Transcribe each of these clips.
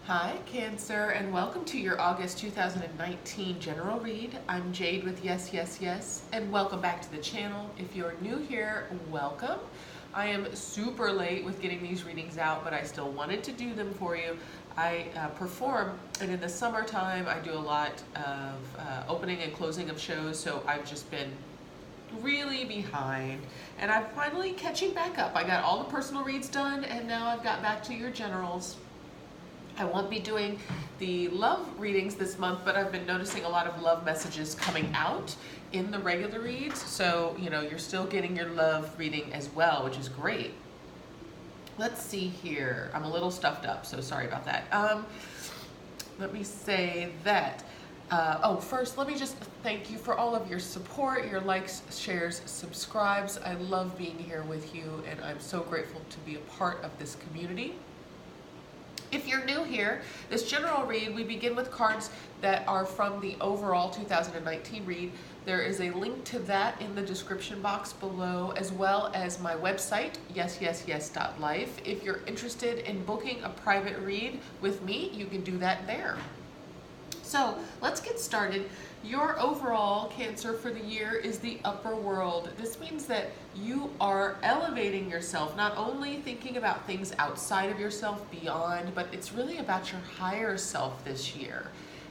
Hi, Cancer, and welcome to your August 2019 general read. I'm Jade with Yes, Yes, Yes, and welcome back to the channel. If you're new here, welcome. I am super late with getting these readings out, but I still wanted to do them for you. I perform, and in the summertime, I do a lot of opening and closing of shows, so I've just been really behind, and I'm finally catching back up. I got all the personal reads done, and now I've got back to your generals. I won't be doing the love readings this month, but I've been noticing a lot of love messages coming out in the regular reads. So, you're still getting your love reading as well, which is great. Let's see here. I'm a little stuffed up, so sorry about that. Let me say that. First, let me just thank you for all of your support, your likes, shares, subscribes. I love being here with you, and I'm so grateful to be a part of this community. If you're new here, this general read, we begin with cards that are from the overall 2019 read. There is a link to that in the description box below, as well as my website, yesYesYes.life. If you're interested in booking a private read with me, you can do that there. So let's get started. Your overall Cancer for the year is the upper world. This means that you are elevating yourself, not only thinking about things outside of yourself, beyond, but it's really about your higher self this year.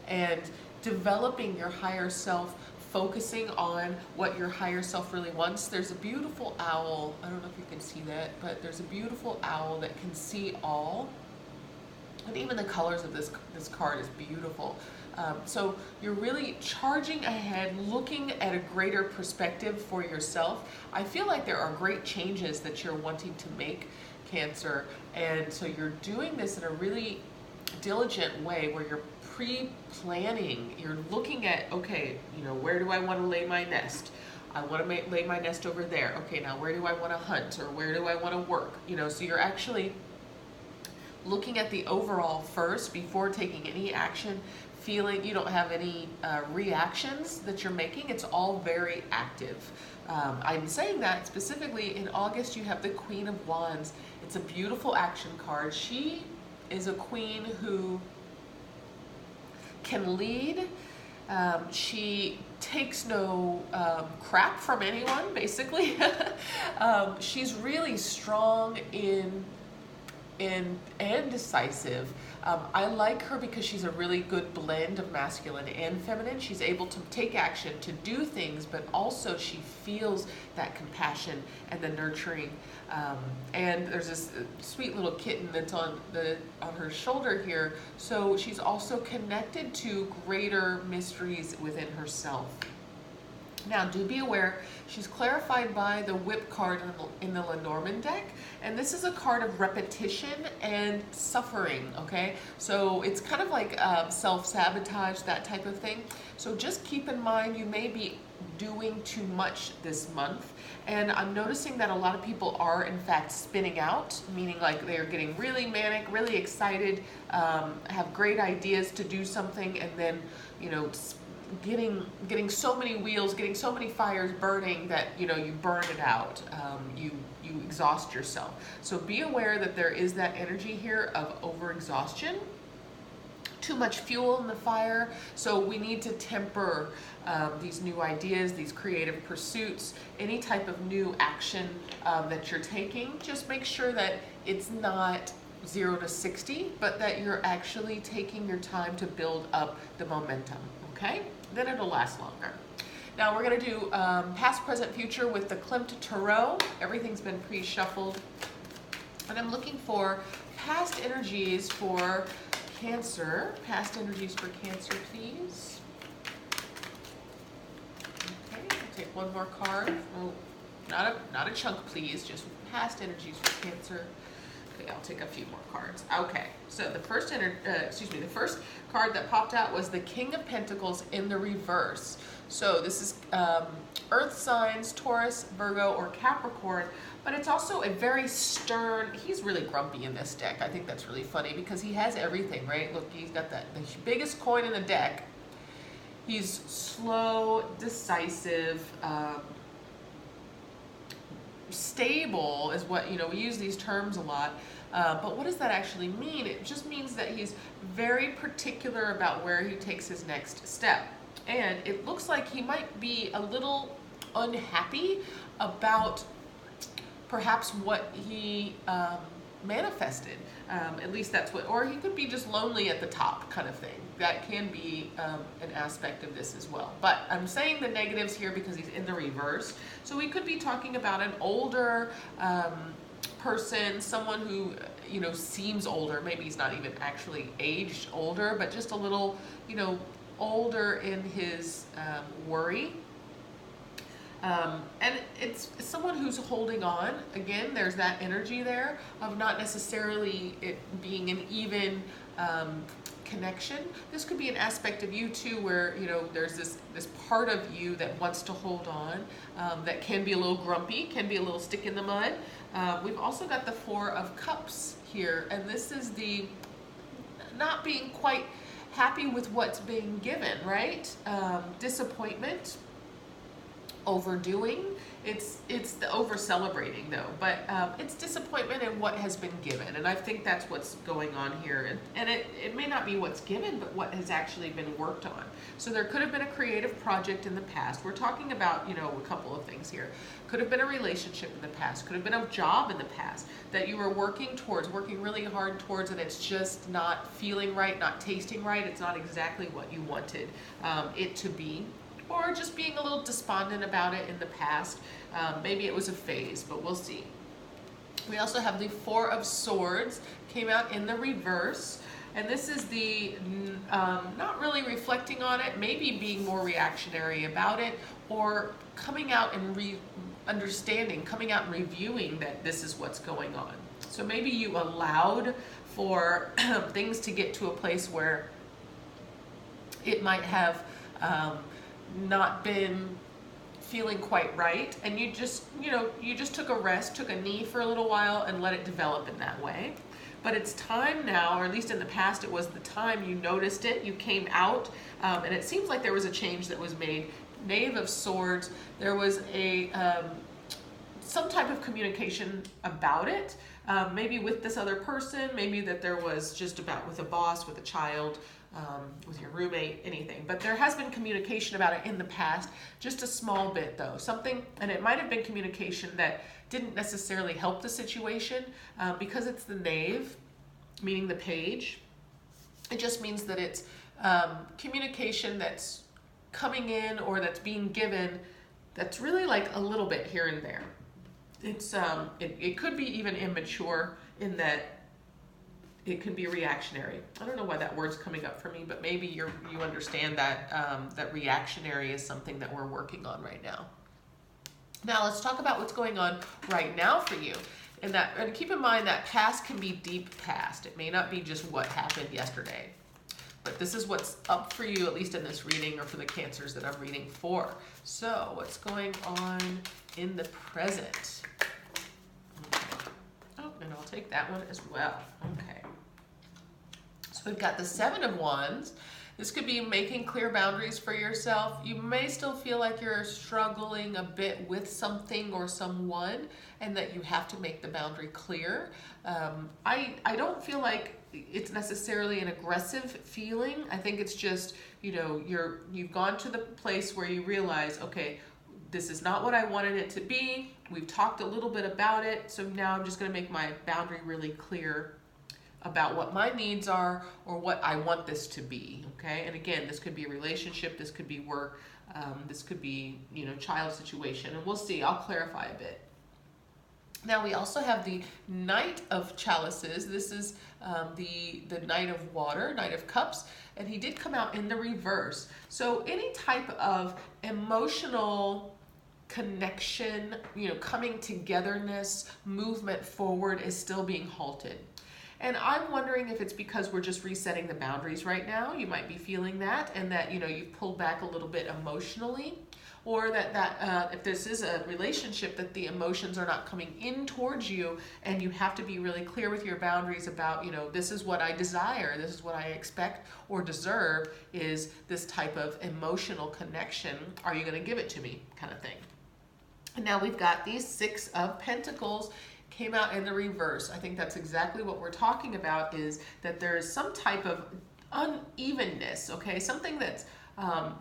And developing your higher self, focusing on what your higher self really wants. There's a beautiful owl, I don't know if you can see that, but there's a beautiful owl that can see all. And even the colors of this card is beautiful. So you're really charging ahead, looking at a greater perspective for yourself. I feel like there are great changes that you're wanting to make, Cancer. And so you're doing this in a really diligent way where you're pre-planning. You're looking at, okay, where do I want to lay my nest? I want to lay my nest over there. Okay, now where do I want to hunt, or where do I want to work? So you're actually looking at the overall first before taking any action, feeling you don't have any reactions that you're making. It's all very active. I'm saying that specifically in August you have the Queen of Wands. It's a beautiful action card. She is a queen who can lead. She takes no crap from anyone, basically. She's really strong and decisive. I like her because she's a really good blend of masculine and feminine. She's able to take action, to do things, but also she feels that compassion and the nurturing. And there's this sweet little kitten that's on her shoulder here. So she's also connected to greater mysteries within herself. Now, do be aware, she's clarified by the Whip card in the Lenormand deck, and this is a card of repetition and suffering, okay? So it's kind of like self-sabotage, that type of thing. So just keep in mind you may be doing too much this month, and I'm noticing that a lot of people are in fact spinning out, meaning like they're getting really manic, really excited, have great ideas to do something, and then, getting so many wheels, getting so many fires burning that you burn it out. You exhaust yourself. So be aware that there is that energy here of overexhaustion, too much fuel in the fire. So we need to temper these new ideas, these creative pursuits, any type of new action that you're taking. Just make sure that it's not 0 to 60, but that you're actually taking your time to build up the momentum, okay? Then it'll last longer. Now we're gonna do past, present, future with the Klimt Tarot. Everything's been pre-shuffled. And I'm looking for past energies for Cancer. Past energies for Cancer, please. Okay, I'll take one more card. Oh, not a chunk, please, just past energies for Cancer. Okay, I'll take a few more cards. Okay, so the first card that popped out was the King of Pentacles in the reverse. So this is Earth signs, Taurus, Virgo, or Capricorn, but it's also a very stern, he's really grumpy in this deck. I think that's really funny because he has everything, right? Look, he's got the biggest coin in the deck. He's slow, decisive, stable is what, we use these terms a lot. But what does that actually mean? It just means that he's very particular about where he takes his next step. And it looks like he might be a little unhappy about perhaps what he manifested. At least that's what, or he could be just lonely at the top kind of thing. That can be an aspect of this as well. But I'm saying the negatives here because he's in the reverse. So we could be talking about an older person, someone who, you know, seems older. Maybe he's not even actually aged older, but just a little, you know, older in his worry. And it's someone who's holding on. Again, there's that energy there of not necessarily it being an even connection. This could be an aspect of you too, where, you know, there's this part of you that wants to hold on, that can be a little grumpy, can be a little stick in the mud. We've also got the Four of Cups here, and this is the not being quite happy with what's being given, right? Disappointment, overdoing. It's the over celebrating though, but it's disappointment in what has been given, and I think that's what's going on here. And it may not be what's given, but what has actually been worked on. So there could have been a creative project in the past. We're talking about, you know, a couple of things here. Could have been a relationship in the past. Could have been a job in the past that you were working towards, working really hard towards, and it's just not feeling right, not tasting right. It's not exactly what you wanted it to be. Or just being a little despondent about it in the past. Maybe it was a phase, but we'll see. We also have the Four of Swords, came out in the reverse. And this is the not really reflecting on it, maybe being more reactionary about it, or coming out and understanding, coming out and reviewing that this is what's going on. So maybe you allowed for things to get to a place where it might have not been feeling quite right, and you just, you know, you just took a rest, took a knee for a little while and let it develop in that way. But it's time now, or at least in the past it was the time you noticed it, you came out, and it seems like there was a change that was made. Knave of Swords, there was a some type of communication about it, maybe with this other person, maybe that there was just about with a boss, with a child, with your roommate, anything. But there has been communication about it in the past, just a small bit though. Something, and it might have been communication that didn't necessarily help the situation, because it's the Knave, meaning the page. It just means that it's communication that's coming in or that's being given that's really like a little bit here and there. It's it could be even immature in that it can be reactionary. I don't know why that word's coming up for me, but maybe you understand that that reactionary is something that we're working on right now. Now let's talk about what's going on right now for you. And keep in mind that past can be deep past. It may not be just what happened yesterday. But this is what's up for you, at least in this reading, or for the Cancers that I'm reading for. So what's going on in the present? Okay. Oh, and I'll take that one as well. Okay. So we've got the Seven of Wands. This could be making clear boundaries for yourself. You may still feel like you're struggling a bit with something or someone, and that you have to make the boundary clear. I don't feel like it's necessarily an aggressive feeling. I think it's just, you know, you've gone to the place where you realize, okay, this is not what I wanted it to be. We've talked a little bit about it, so now I'm just going to make my boundary really clear about what my needs are or what I want this to be, okay? And again, this could be a relationship, this could be work, this could be, you know, child situation, and we'll see. I'll clarify a bit. Now we also have the Knight of Chalices. This is the Knight of Water, Knight of Cups, and he did come out in the reverse. So any type of emotional connection, you know, coming togetherness, movement forward is still being halted. And I'm wondering if it's because we're just resetting the boundaries right now. You might be feeling that, and that, you know, you've pulled back a little bit emotionally, or that if this is a relationship, that the emotions are not coming in towards you, and you have to be really clear with your boundaries about, you know, this is what I desire, this is what I expect or deserve, is this type of emotional connection. Are you going to give it to me, kind of thing? And now we've got these Six of Pentacles came out in the reverse. I think that's exactly what we're talking about, is that there is some type of unevenness, okay? Something that's,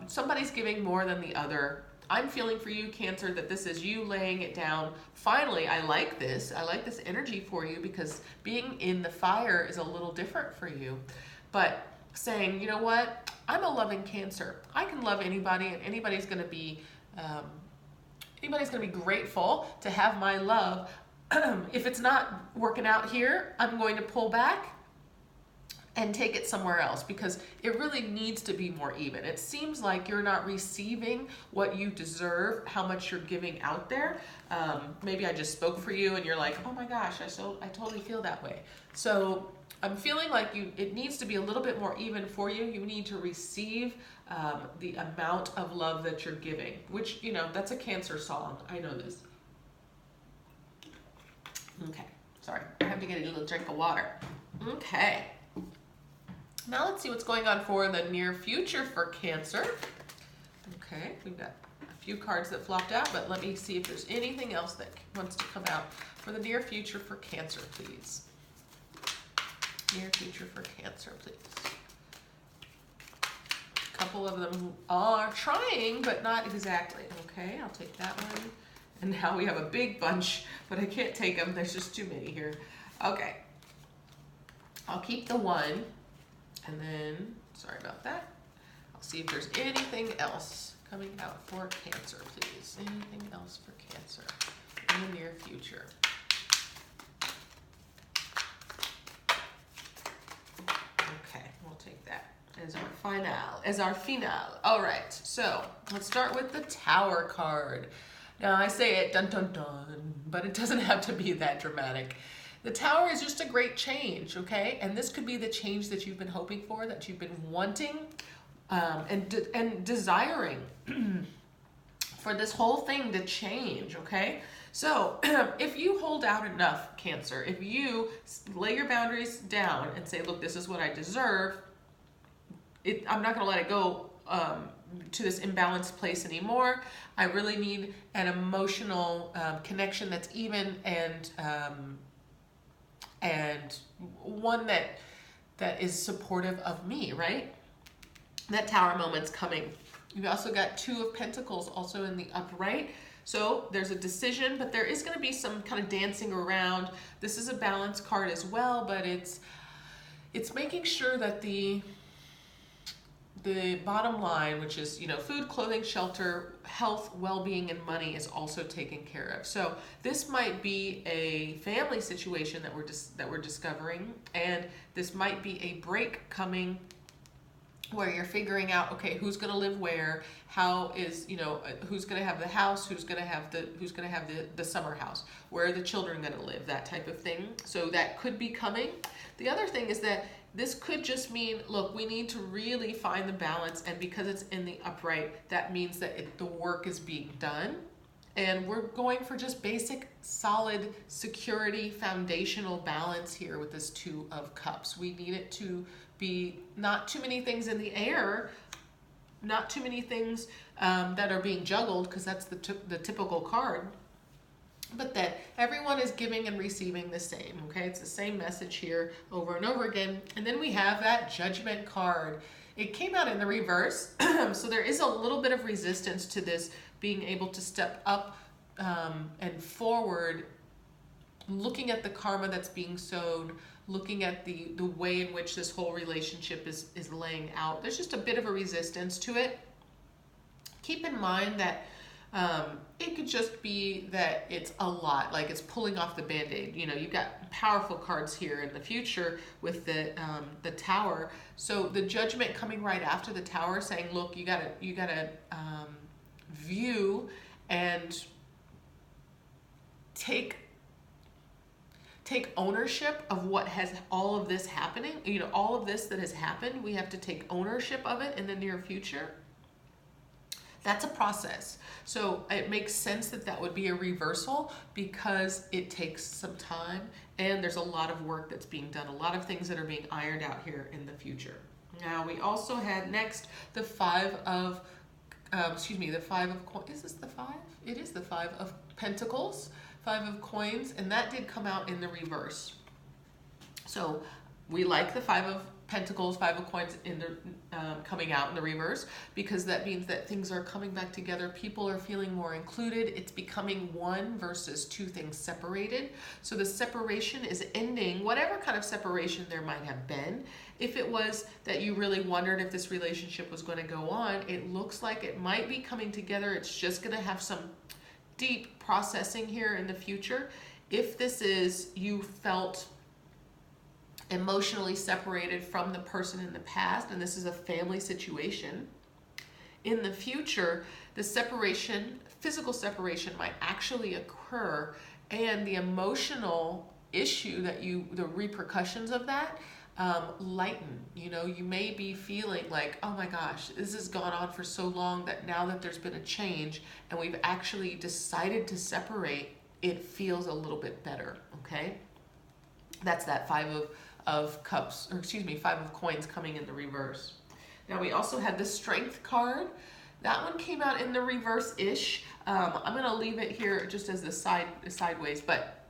somebody's giving more than the other. I'm feeling for you, Cancer, that this is you laying it down. Finally, I like this. I like this energy for you, because being in the fire is a little different for you. But saying, you know what? I'm a loving Cancer. I can love anybody, and anybody's going to be grateful to have my love. If it's not working out here, I'm going to pull back and take it somewhere else, because it really needs to be more even. It seems like you're not receiving what you deserve, how much you're giving out there. Maybe I just spoke for you and you're like, oh my gosh, I totally feel that way. So I'm feeling like it needs to be a little bit more even for you. You need to receive the amount of love that you're giving, which, you know, that's a Cancer song. I know this. Okay, sorry, I have to get a little drink of water. Okay. Now let's see what's going on for the near future for Cancer. Okay, we've got a few cards that flopped out, but let me see if there's anything else that wants to come out for the near future for Cancer, please. Near future for Cancer, please. A couple of them are trying, but not exactly. Okay, I'll take that one. And now we have a big bunch, but I can't take them. There's just too many here. Okay. I'll keep the one. And then, sorry about that. I'll see if there's anything else coming out for Cancer, please. Anything else for Cancer in the near future? Okay, we'll take that as our finale. All right, so let's start with the Tower card. Now I say it dun dun dun, but it doesn't have to be that dramatic. The Tower is just a great change, okay? And this could be the change that you've been hoping for, that you've been wanting and desiring for this whole thing to change, okay? So if you hold out enough, Cancer, if you lay your boundaries down and say, look, this is what I deserve, I'm not gonna let it go to this imbalanced place anymore. I really need an emotional connection that's even and one that is supportive of me, right? That Tower moment's coming. You've also got Two of Pentacles also in the upright. So there's a decision, but there is going to be some kind of dancing around. This is a balance card as well, but it's making sure that the bottom line, which is, you know, food, clothing, shelter, health, well-being, and money, is also taken care of. So this might be a family situation that we're discovering, and this might be a break coming where you're figuring out, okay, who's going to live where, how is, you know, who's going to have the house, who's going to have the summer house, where are the children going to live, that type of thing. So that could be coming. The other thing is that this could just mean, look, we need to really find the balance, and because it's in the upright, that means that the work is being done. And we're going for just basic, solid security, foundational balance here with this Two of Cups. We need it to be not too many things in the air, not too many things that are being juggled, because that's the typical card, but that everyone is giving and receiving the same, okay? It's the same message here over and over again. And then we have that Judgment card. It came out in the reverse, so there is a little bit of resistance to this being able to step up and forward, looking at the karma that's being sown, looking at the way in which this whole relationship is laying out. There's just a bit of a resistance to it. Keep in mind that it could just be that it's a lot, like it's pulling off the Band-Aid. You know, you've got powerful cards here in the future with the Tower. So the Judgment coming right after the Tower, saying, look, you gotta view and take ownership of what has all of this happening. You know, all of this that has happened, we have to take ownership of it in the near future. That's a process. So it makes sense that that would be a reversal, because it takes some time and there's a lot of work that's being done, a lot of things that are being ironed out here in the future. Now we also had next the Five of, is this the Five? It is the Five of Pentacles. Five of Coins, and that did come out in the reverse. So we like the Five of Pentacles, Five of Coins in the coming out in the reverse, because that means that things are coming back together. People are feeling more included. It's becoming one versus two things separated. So the separation is ending, whatever kind of separation there might have been. If it was that you really wondered if this relationship was going to go on, it looks like it might be coming together. It's just going to have some deep processing here in the future. If this is, you felt emotionally separated from the person in the past, and this is a family situation, in the future, the separation, physical separation might actually occur, and the emotional issue that the repercussions of that lighten. You know, you may be feeling like, oh my gosh, this has gone on for so long that now that there's been a change and we've actually decided to separate, it feels a little bit better, okay? That's that Five of Cups, or excuse me, Five of Coins coming in the reverse. Now we also had the Strength card. That one came out in the reverse-ish. I'm going to leave it here just as the sideways, but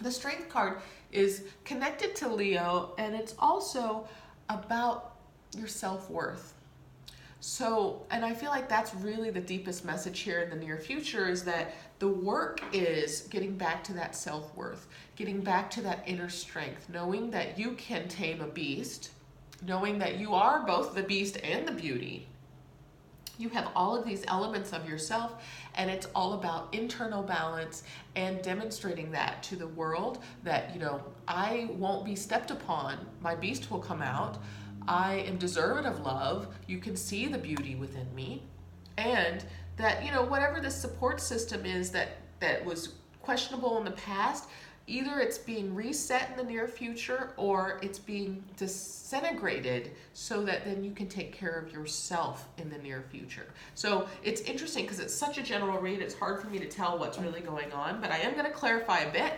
the Strength card is connected to Leo, and it's also about your self-worth. So, and I feel like that's really the deepest message here in the near future, is that the work is getting back to that self-worth, getting back to that inner strength, knowing that you can tame a beast, knowing that you are both the beast and the beauty. You have all of these elements of yourself, and it's all about internal balance and demonstrating that to the world that, you know, I won't be stepped upon. My beast will come out. I am deserving of love. You can see the beauty within me. And that, you know, whatever the support system is that was questionable in the past, either it's being reset in the near future or it's being disintegrated so that then you can take care of yourself in the near future. So it's interesting because it's such a general read, it's hard for me to tell what's really going on, but I am going to clarify a bit.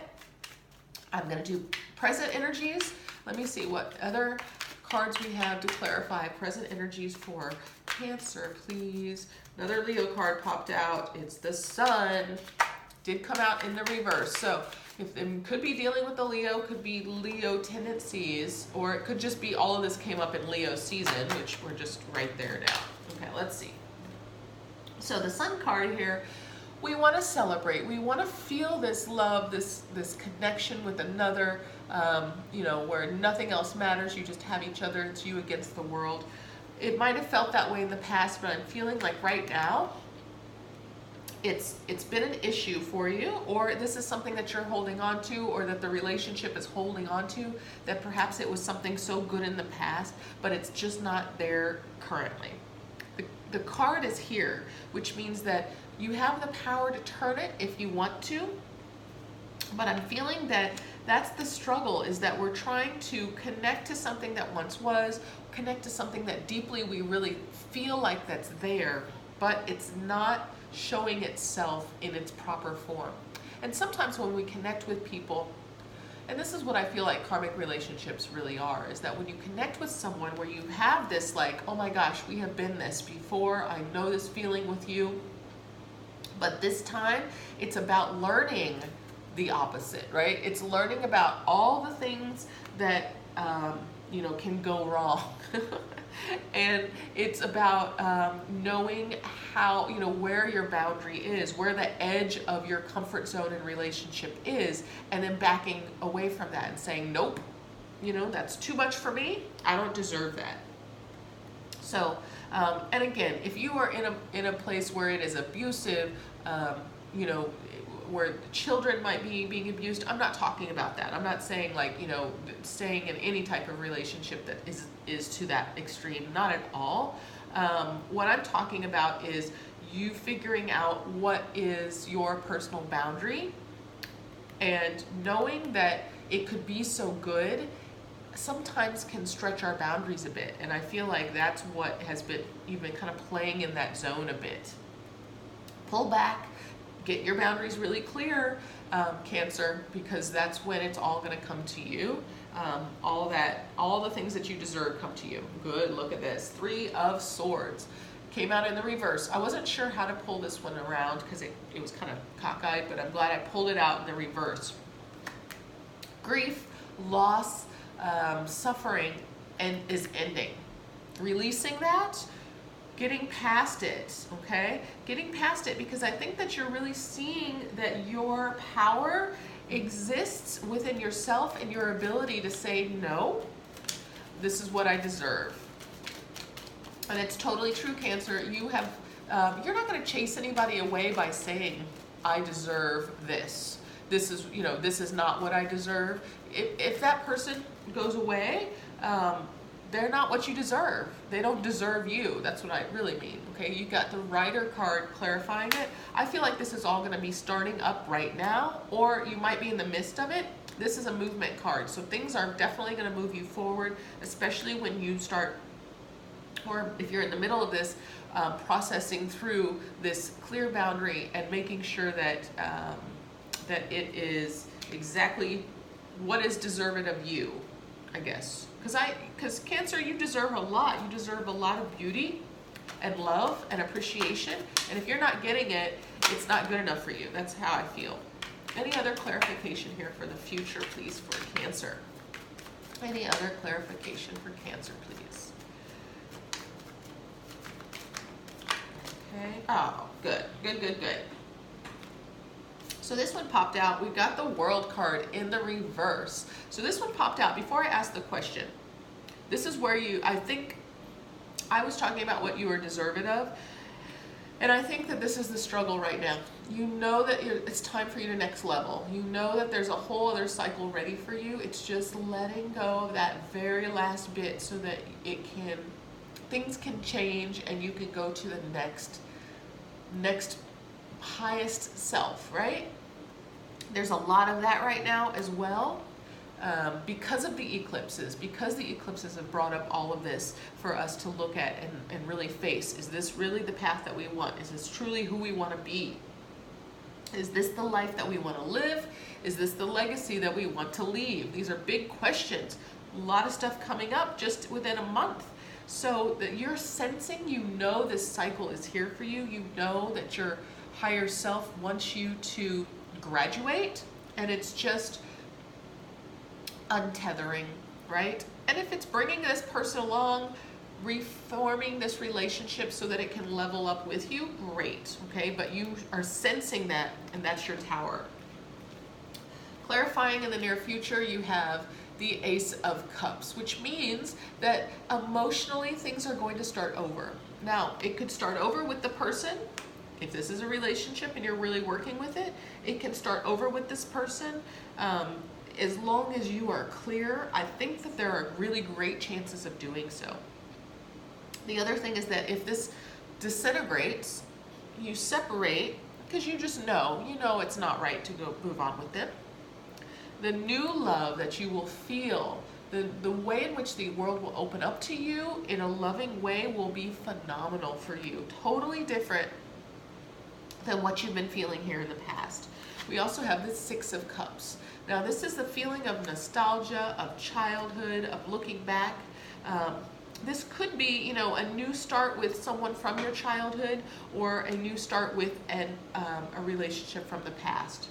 I'm going to do present energies. Let me see what other cards we have to clarify present energies for Cancer, please. Another Leo card popped out. It's the Sun. Did come out in the reverse. So if it could be dealing with the Leo, could be Leo tendencies, or it could just be all of this came up in Leo season, which we're just right there now. Okay, let's see. So the Sun card here, we want to celebrate. We want to feel this love, this connection with another, you know, where nothing else matters. You just have each other. It's you against the world. It might have felt that way in the past, but I'm feeling like right now, it's been an issue for you, or this is something that you're holding on to, or that the relationship is holding on to, that perhaps it was something so good in the past, but it's just not there currently. The card is here, which means that you have the power to turn it if you want to, but I'm feeling that that's the struggle, is that we're trying to connect to something that once was, connect to something that deeply we really feel like that's there, but it's not showing itself in its proper form. And sometimes when we connect with people, and this is what I feel like karmic relationships really are, is that when you connect with someone where you have this like, oh my gosh, we have been this before, I know this feeling with you, but this time it's about learning the opposite, right? It's learning about all the things that, you know, can go wrong. And it's about knowing how, you know, where your boundary is, where the edge of your comfort zone in relationship is, and then backing away from that and saying, nope, you know, that's too much for me. I don't deserve that. So, and again, if you are in a place where it is abusive, you know, where children might be being abused, I'm not talking about that. I'm not saying like, you know, staying in any type of relationship that is to that extreme, not at all. What I'm talking about is you figuring out what is your personal boundary and knowing that it could be so good sometimes can stretch our boundaries a bit. And I feel like that's what has been, you've been kind of playing in that zone a bit. Pull back. Get your boundaries really clear, Cancer, because that's when it's all going to come to you. All the things that you deserve come to you. Good, look at this. 3 of Swords. came out in the reverse. I wasn't sure how to pull this one around because it was kind of cockeyed, but I'm glad I pulled it out in the reverse. Grief, loss, suffering, and is ending. Releasing that, getting past it, okay? Getting past it, because I think that you're really seeing that your power exists within yourself and your ability to say, no, this is what I deserve. And it's totally true, Cancer. You have, you're not going to chase anybody away by saying, I deserve this. This is, you know, this is not what I deserve. If that person goes away, they're not what you deserve. They don't deserve you. That's what I really mean. Okay, you got the Rider card clarifying it. I feel like this is all going to be starting up right now, or you might be in the midst of it. This is a movement card, so things are definitely going to move you forward, especially when you start, or if you're in the middle of this, processing through this clear boundary and making sure that that it is exactly what is deserved of you, I guess. Because Cancer, you deserve a lot. You deserve a lot of beauty and love and appreciation. And if you're not getting it, it's not good enough for you. That's how I feel. Any other clarification here for the future, please, for Cancer? Any other clarification for Cancer, please? Okay. Oh, good. Good, good, good. So this one popped out. We've got the World card in the reverse. So this one popped out before I asked the question. This is where I think I was talking about what you are deserving of. And I think that this is the struggle right now. You know that it's time for you to next level. You know that there's a whole other cycle ready for you. It's just letting go of that very last bit so that things can change and you can go to the next highest self, right? There's a lot of that right now as well, because of the eclipses, because the eclipses have brought up all of this for us to look at and really face. Is this really the path that we want? Is this truly who we want to be? Is this the life that we want to live? Is this the legacy that we want to leave? These are big questions. A lot of stuff coming up just within a month. So that you're sensing, you know this cycle is here for you. You know that your higher self wants you to graduate, and it's just untethering, right? And if it's bringing this person along, reforming this relationship so that it can level up with you, great, okay? But you are sensing that, and that's your Tower. Clarifying in the near future, you have the Ace of Cups, which means that emotionally things are going to start over. Now, it could start over with the person. If this is a relationship and you're really working with it, it can start over with this person. As long as you are clear, I think that there are really great chances of doing so. The other thing is that if this disintegrates, you separate, because you just know, it's not right to go move on with it. The new love that you will feel, the way in which the world will open up to you in a loving way will be phenomenal for you. Totally different than what you've been feeling here in the past. We also have the Six of Cups. Now this is the feeling of nostalgia, of childhood, of looking back. This could be, a new start with someone from your childhood, or a new start with a relationship from the past.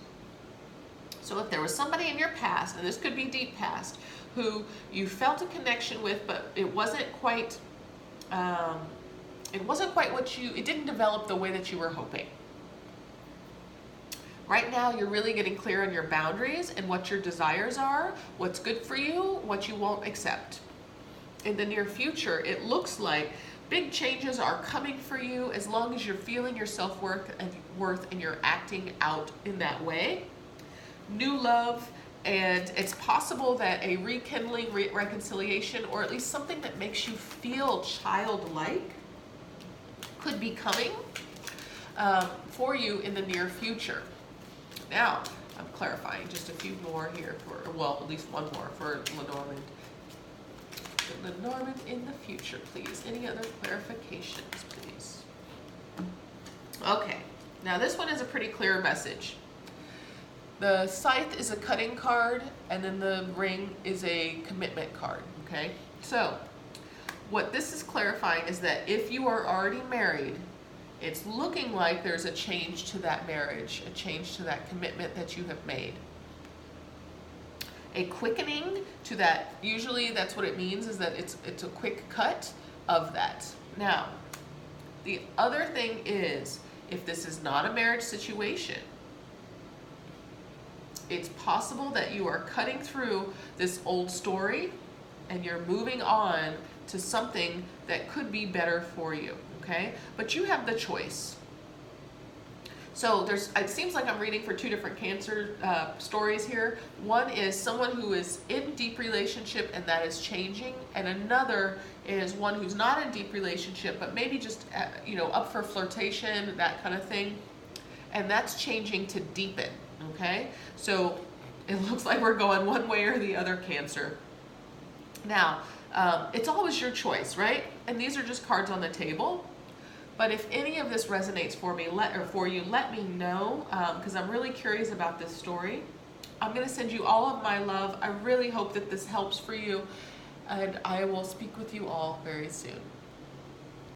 So if there was somebody in your past, and this could be deep past, who you felt a connection with, but it wasn't quite it didn't develop the way that you were hoping. Right now, you're really getting clear on your boundaries and what your desires are, what's good for you, what you won't accept. In the near future, it looks like big changes are coming for you as long as you're feeling your self-worth and you're acting out in that way. New love, and it's possible that a rekindling, reconciliation, or at least something that makes you feel childlike could be coming for you in the near future. Now, I'm clarifying just a few more here at least one more for Lenormand. Lenormand in the future, please. Any other clarifications, please? Okay, now this one is a pretty clear message. The Scythe is a cutting card, and then the Ring is a commitment card, okay? So, what this is clarifying is that if you are already married, it's looking like there's a change to that marriage, a change to that commitment that you have made. A quickening to that, usually that's what it means, is that it's a quick cut of that. Now, the other thing is, if this is not a marriage situation, it's possible that you are cutting through this old story and you're moving on to something that could be better for you, okay? But you have the choice. So it seems like I'm reading for two different Cancer stories here. One is someone who is in deep relationship and that is changing, and another is one who's not in deep relationship but maybe just up for flirtation, that kind of thing, and that's changing to deepen. Okay, so it looks like we're going one way or the other, Cancer. Now, it's always your choice, right? And these are just cards on the table. But if any of this resonates for you, let me know, because I'm really curious about this story. I'm going to send you all of my love. I really hope that this helps for you, and I will speak with you all very soon.